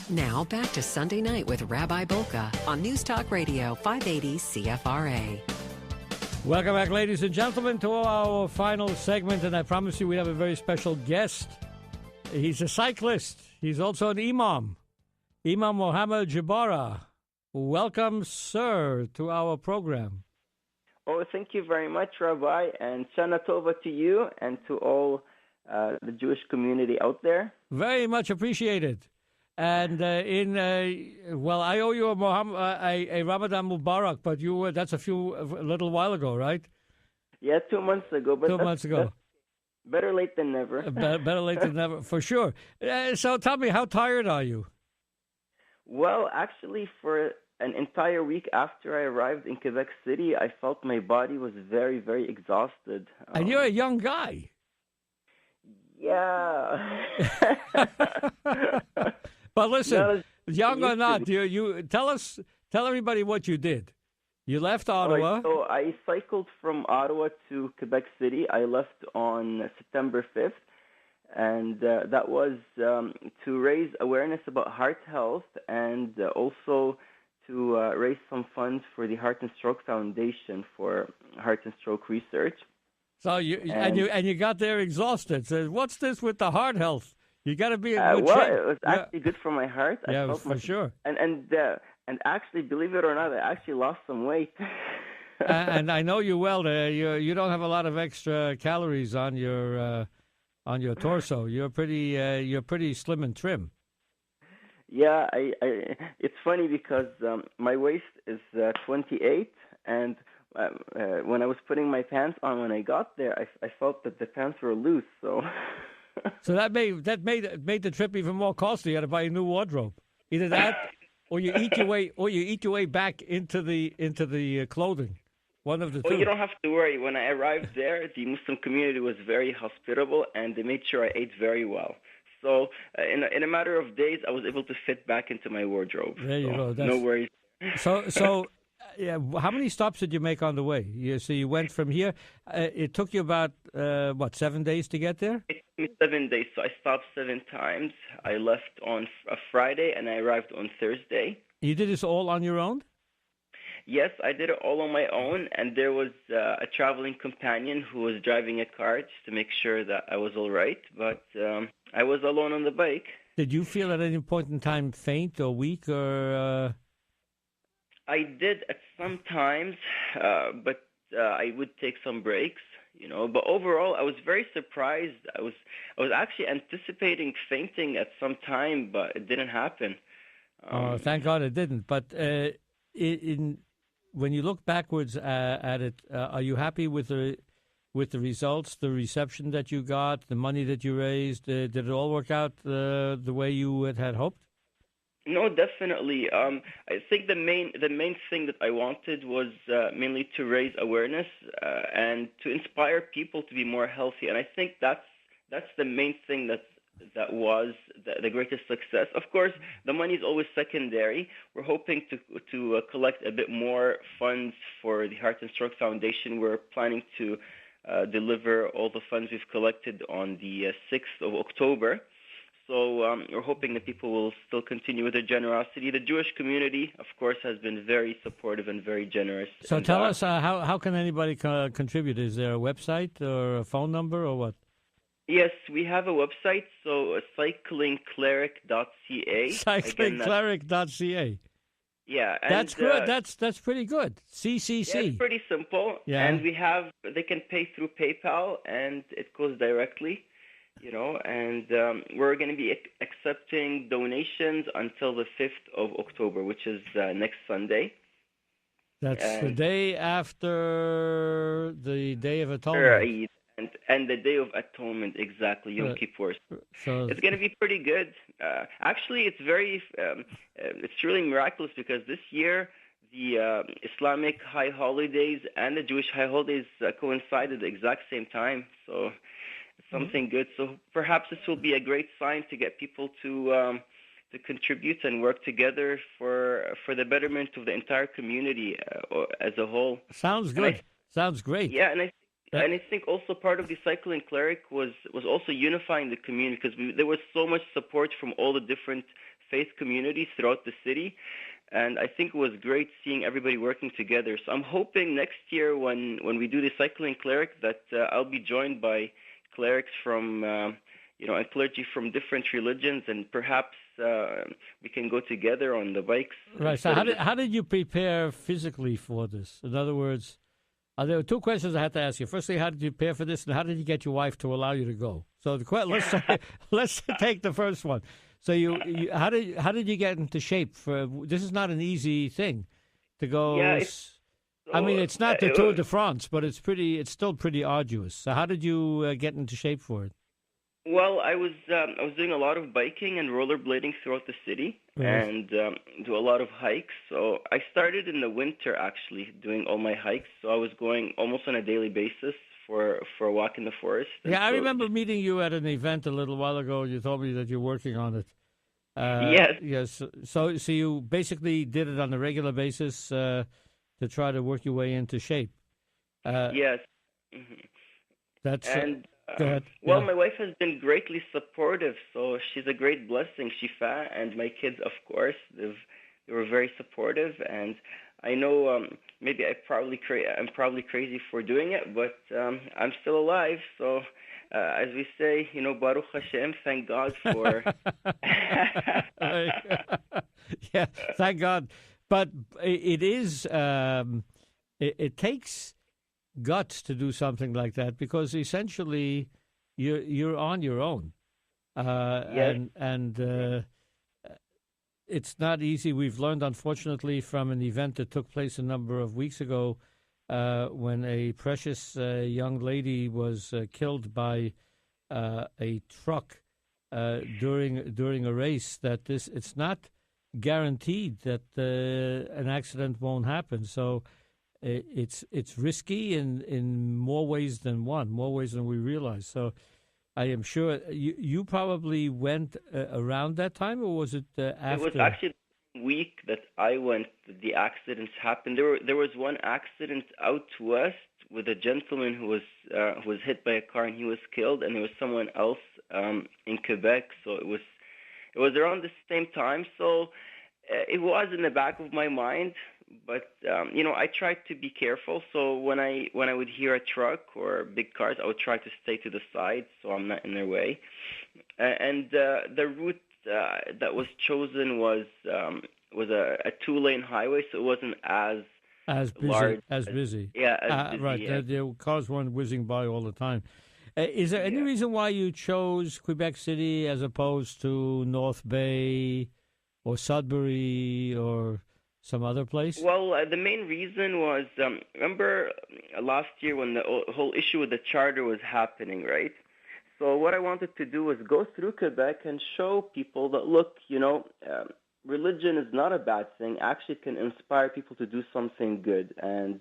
Now back to Sunday Night with Rabbi Bulka on News Talk Radio 580 CFRA. Welcome back, ladies and gentlemen, to our final segment, and I promise you we have a very special guest. He's a cyclist. He's also an imam. Imam Mohamad Jebara. Welcome, sir, to our program. Oh, thank you very much, Rabbi, and Shana Tova to you and to all the Jewish community out there. Very much appreciated. And I owe you a Ramadan Mubarak, but that's a little while ago, right? Yeah, 2 months ago. But 2 months ago. Better late than never. Better late than never, for sure. So tell me, how tired are you? Well, actually, for an entire week after I arrived in Quebec City, I felt my body was very, very exhausted. And you're a young guy. Yeah. But listen, young or not, you tell everybody what you did. You left Ottawa. Right, so I cycled from Ottawa to Quebec City. I left on September 5th, and that was to raise awareness about heart health and also to raise some funds for the Heart and Stroke Foundation for heart and stroke research. So you got there exhausted. So what's this with the heart health? You got to be in good shape. It was actually good for my heart. Yeah, for sure. And actually, believe it or not, I actually lost some weight. And I know you well. You don't have a lot of extra calories on your torso. You're pretty slim and trim. Yeah, it's funny because my waist is 28, and when I was putting my pants on when I got there, I felt that the pants were loose. So that made the trip even more costly. You had to buy a new wardrobe. Either that, or you eat your way back into the clothing. One of the two. Well, you don't have to worry. When I arrived there, the Muslim community was very hospitable, and they made sure I ate very well. So in a matter of days, I was able to fit back into my wardrobe. There you go. No worries. So. Yeah, how many stops did you make on the way? So you went from here. It took you about 7 days to get there? It took me 7 days. So I stopped 7 times. I left on a Friday and I arrived on Thursday. You did this all on your own? Yes, I did it all on my own, and there was a traveling companion who was driving a car just to make sure that I was all right. But I was alone on the bike. Did you feel at any point in time faint or weak or? I did at some times, but I would take some breaks, But overall, I was very surprised. I was actually anticipating fainting at some time, but it didn't happen. Thank God it didn't. But when you look backwards at it, are you happy with the results, the reception that you got, the money that you raised? Did it all work out the way you had hoped? No, definitely. I think the main thing that I wanted was mainly to raise awareness and to inspire people to be more healthy. And I think that's the main thing that was the greatest success. Of course, the money is always secondary. We're hoping to collect a bit more funds for the Heart and Stroke Foundation. We're planning to deliver all the funds we've collected on the 6th of October. So we're hoping that people will still continue with their generosity. The Jewish community, of course, has been very supportive and very generous. So tell us, how can anybody contribute? Is there a website or a phone number or what? Yes, we have a website, so cyclingcleric.ca. Cyclingcleric.ca. Yeah. And, that's good. That's pretty good. CCC. Yeah, it's pretty simple. Yeah. And they can pay through PayPal, and it goes directly. And we're going to be accepting donations until the 5th of October, which is next Sunday. That's the day after the Day of Atonement. And the Day of Atonement, exactly, Yom Kippur. So it's going to be pretty good. Actually, it's it's really miraculous because this year the Islamic high holidays and the Jewish high holidays coincide at the exact same time. So it's something good. So perhaps this will be a great sign to get people to contribute and work together for the betterment of the entire community as a whole. Sounds good. Sounds great. Yeah, and And I think also part of the Cycling Cleric was also unifying the community, because there was so much support from all the different faith communities throughout the city. And I think it was great seeing everybody working together. So I'm hoping next year when we do the Cycling Cleric that I'll be joined by clerics from, and clergy from different religions, and perhaps we can go together on the bikes. Right. So how did you prepare physically for this? In other words, there were two questions I had to ask you. Firstly, how did you prepare for this, and how did you get your wife to allow you to go? So let's take the first one. So how did you get into shape for this? Is not an easy thing to go. Yeah, I mean, it's not the Tour de France, but it's still pretty arduous. So how did you get into shape for it? Well, I was doing a lot of biking and rollerblading throughout the city, and do a lot of hikes. So I started in the winter actually doing all my hikes. So I was going almost on a daily basis for a walk in the forest. Yeah, I remember meeting you at an event a little while ago. You told me that you're working on it. Yes. Yes. So you basically did it on a regular basis to try to work your way into shape. Yes. Mm-hmm. That's go ahead. Well, my wife has been greatly supportive, so she's a great blessing, Shifa, and my kids, of course, they were very supportive. And I know maybe I'm probably crazy for doing it, but I'm still alive. So as we say, Baruch Hashem, thank God for. Yeah, thank God. But it is. It takes guts to do something like that, because essentially you're on your own, Yes. and it's not easy. We've learned, unfortunately, from an event that took place a number of weeks ago, when a precious young lady was killed by a truck during a race, that it's not guaranteed that an accident won't happen. So it's risky in more ways than one, more ways than we realize. So I am sure you probably went around that time, or was it after? It was actually the week that I went that the accidents happened. There was one accident out west with a gentleman who was hit by a car and he was killed, and there was someone else in Quebec. So it was around the same time. So it was in the back of my mind. But I tried to be careful. So when I would hear a truck or big cars, I would try to stay to the side so I'm not in their way. And the route that was chosen was a 2-lane highway, so it wasn't as busy. large, as busy. Yeah, as busy, right. Yeah. The cars weren't whizzing by all the time. Is there any reason why you chose Quebec City as opposed to North Bay or Sudbury or some other place? Well, the main reason was, remember last year when the whole issue with the charter was happening, right? So what I wanted to do was go through Quebec and show people that, look, religion is not a bad thing. Actually, it can inspire people to do something good. And,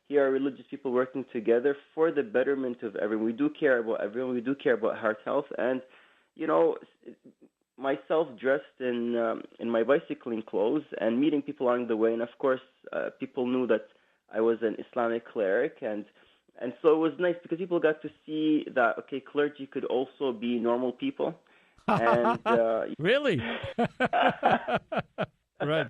here are religious people working together for the betterment of everyone. We do care about everyone. We do care about heart health. And, myself dressed in my bicycling clothes and meeting people along the way, and of course people knew that I was an Islamic cleric, and so it was nice because people got to see that clergy could also be normal people. And really? Right.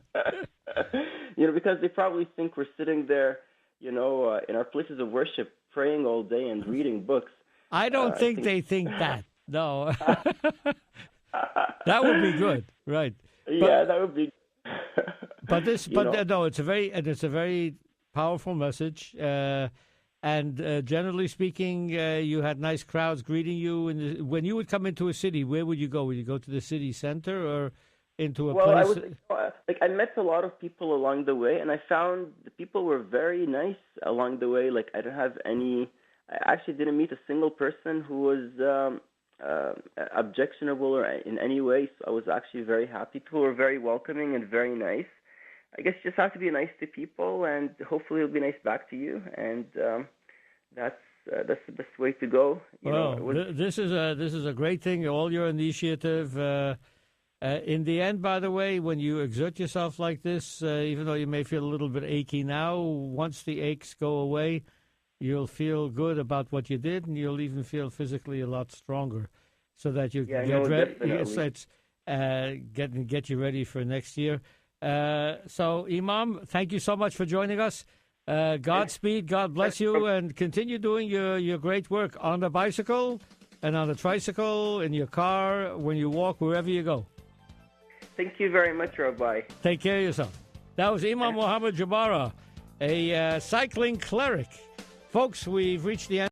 Because they probably think we're sitting there, in our places of worship, praying all day and reading books. I don't think they think that. No. That would be good, right? Yeah, that would be. No, it's a very powerful message, and generally speaking, you had nice crowds greeting you. And when you would come into a city, where would you go? Would you go to the city center or into a place? I met a lot of people along the way, and I found the people were very nice along the way. I actually didn't meet a single person who was objectionable or in any way. So I was actually very happy. People were very welcoming and very nice. I guess you just have to be nice to people, and hopefully it'll be nice back to you. And that's the best way to go. This is a great thing. All your initiative. In the end, by the way, when you exert yourself like this, even though you may feel a little bit achy now, once the aches go away, you'll feel good about what you did, and you'll even feel physically a lot stronger, so that you Yeah, can no, get ready. definitely. It's get you ready for next year. So, Imam, thank you so much for joining us. Godspeed, God bless you, and continue doing your great work on the bicycle and on the tricycle, in your car, when you walk, wherever you go. Thank you very much, Rabbi. Take care of yourself. That was Imam Mohamad Jebara, a cycling cleric. Folks, we've reached the end.